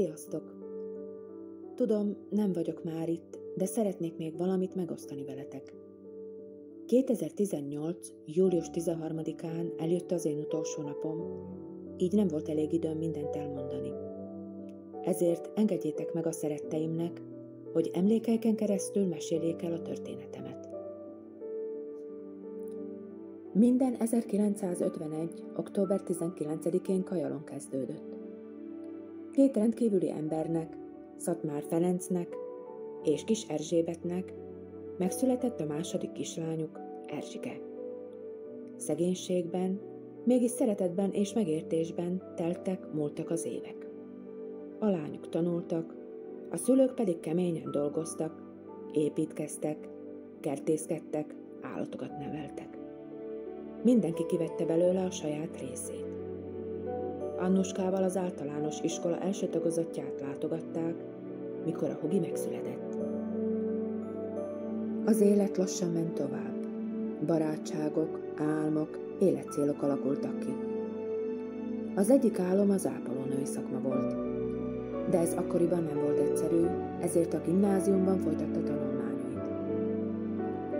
Sziasztok! Tudom, nem vagyok már itt, de szeretnék még valamit megosztani veletek. 2018. július 13-án eljött az én utolsó napom, így nem volt elég időm mindent elmondani. Ezért engedjétek meg a szeretteimnek, hogy emlékeiken keresztül meséljék el a történetemet. Minden 1951. október 19-én Kajalon kezdődött. Két rendkívüli embernek, Szatmár Ferencnek és Kis Erzsébetnek megszületett a második kislányuk, Erzsike. Szegénységben, mégis szeretetben és megértésben múltak az évek. A lányok tanultak, a szülők pedig keményen dolgoztak, építkeztek, kertészkedtek, állatokat neveltek. Mindenki kivette belőle a saját részét. Annuskával az általános iskola első tagozottját látogatták, mikor a hugi megszületett. Az élet lassan ment tovább. Barátságok, álmok, életcélok alakultak ki. Az egyik álom az ápolónői szakma volt. De ez akkoriban nem volt egyszerű, ezért a gimnáziumban folytatta tanulmányait.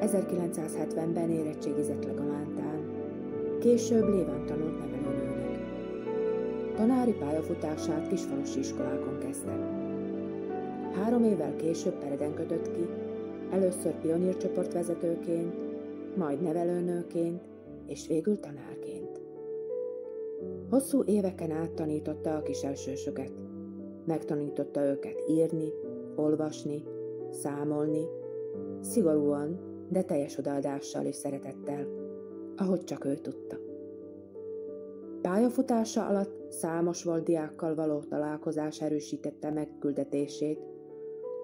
1970-ben érettségizett Legalántán, később Léván tanult nevelőnőnek. Tanári pályafutását kisfalusi iskolákon kezdte. 3 évvel később Pereden kötött ki, először pionírcsoportvezetőként, majd nevelőnőként, és végül tanárként. Hosszú éveken át tanította a kiselsősöket. Megtanította őket írni, olvasni, számolni, szigorúan, de teljes odaadással és szeretettel, ahogy csak ő tudta. Pályafutása alatt számos volt diákkal való találkozás erősítette megküldetését,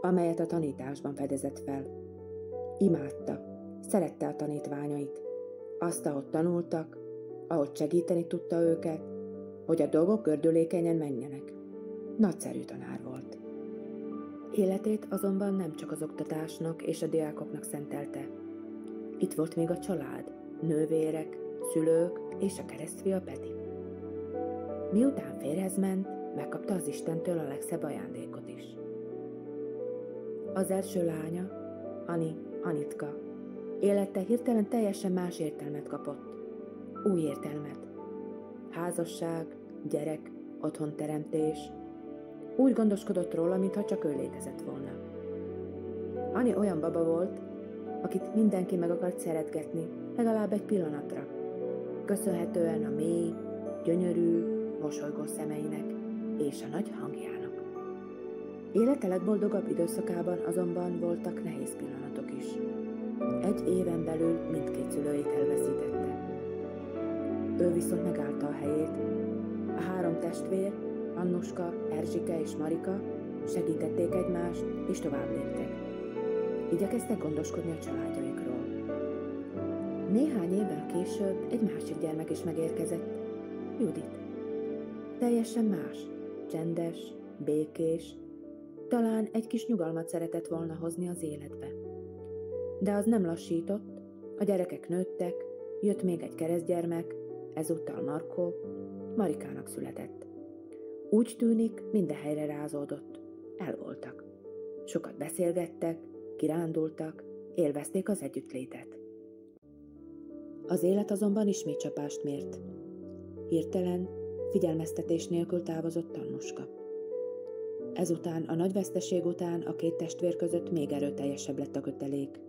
amelyet a tanításban fedezett fel. Imádta, szerette a tanítványait, azt, ahogy tanultak, ahogy segíteni tudta őket, hogy a dolgok gördülékenyen menjenek. Nagyszerű tanár volt. Életét azonban nem csak az oktatásnak és a diákoknak szentelte. Itt volt még a család, nővérek, szülők és a keresztfia Peti. Miután férjhez ment, megkapta az Istentől a legszebb ajándékot is. Az első lánya, Anitka, élete hirtelen teljesen más értelmet kapott. Új értelmet. Házasság, gyerek, otthonteremtés. Úgy gondoskodott róla, mintha csak ő létezett volna. Ani olyan baba volt, akit mindenki meg akart szeretgetni, legalább egy pillanatra. Köszönhetően a mély, gyönyörű, mosolygó szemeinek és a nagy hangjának. Élete legboldogabb időszakában azonban voltak nehéz pillanatok is. 1 éven belül mindkét szülőjét elveszítette. Ő viszont megállta a helyét. A 3 testvér, Annuska, Erzsike és Marika segítették egymást, és tovább léptek. Igyekeztek gondoskodni a családjaikról. Néhány évvel később egy másik gyermek is megérkezett, Judit. Teljesen más, csendes, békés, talán egy kis nyugalmat szeretett volna hozni az életbe. De az nem lassított, a gyerekek nőttek, jött még egy keresztgyermek, ezúttal Markó, Marikának született. Úgy tűnik, minden helyre rázódott, elvoltak. Sokat beszélgettek, kirándultak, élvezték az együttlétet. Az élet azonban ismét csapást mért. Hirtelen, figyelmeztetés nélkül távozott Annuska. Ezután, a nagy veszteség után a 2 testvér között még erőteljesebb lett a kötelék.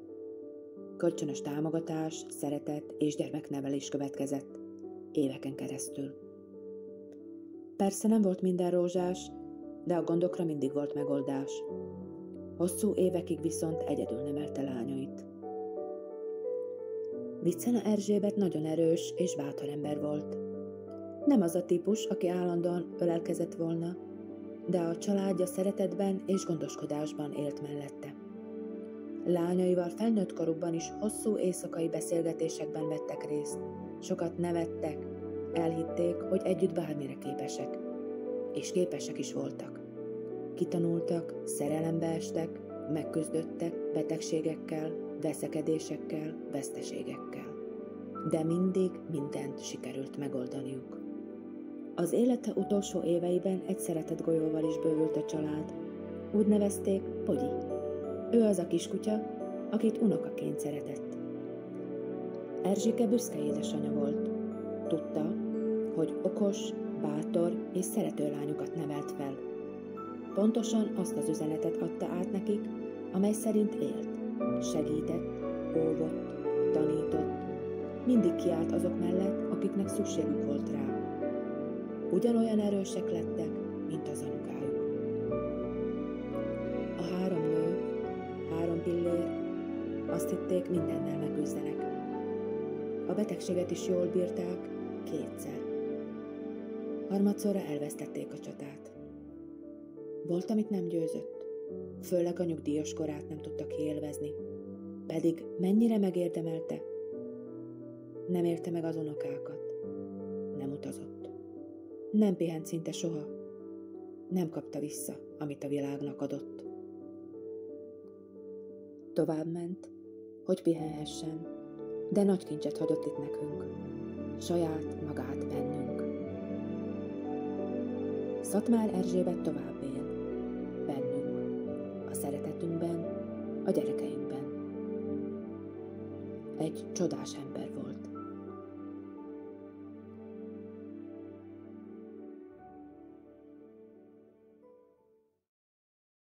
Kölcsönös támogatás, szeretet és gyermeknevelés következett, éveken keresztül. Persze nem volt minden rózsás, de a gondokra mindig volt megoldás. Hosszú évekig viszont egyedül nevelte lányait. Vicena Erzsébet nagyon erős és bátor ember volt. Nem az a típus, aki állandóan ölelkezett volna, de a családja szeretetben és gondoskodásban élt mellette. Lányaival felnőtt korukban is hosszú éjszakai beszélgetésekben vettek részt, sokat nevettek, elhitték, hogy együtt bármire képesek. És képesek is voltak. Kitanultak, szerelembe estek, megküzdöttek betegségekkel, veszekedésekkel, veszteségekkel. De mindig mindent sikerült megoldaniuk. Az élete utolsó éveiben egy szeretett golyóval is bővült a család. Úgy nevezték Pogyi. Ő az a kiskutya, akit unokaként szeretett. Erzsike büszke édesanyja volt. Tudta, hogy okos, bátor és szerető lányokat nevelt fel. Pontosan azt az üzenetet adta át nekik, amely szerint élt, segített, óvott, tanított, mindig kiállt azok mellett, akiknek szükségük volt rá. Ugyanolyan erősek lettek, mint az anyukájuk. A 3 nő, 3 pillér, azt hitték, mindennel megküzdenek. A betegséget is jól bírták, 2-szer. Harmadszorra elvesztették a csatát. Volt, amit nem győzött, főleg a nyugdíjas korát nem tudta kiélvezni, pedig mennyire megérdemelte. Nem érte meg az unokákat, nem utazott, nem pihent szinte soha, nem kapta vissza, amit a világnak adott. Továbbment, hogy pihenhessen, de nagy kincset hagyott itt nekünk, saját magát bennünk. Szatmár Erzsébet tovább él, bennünk, a szeretetünkben, a gyerekeinkben. Egy csodás ember volt.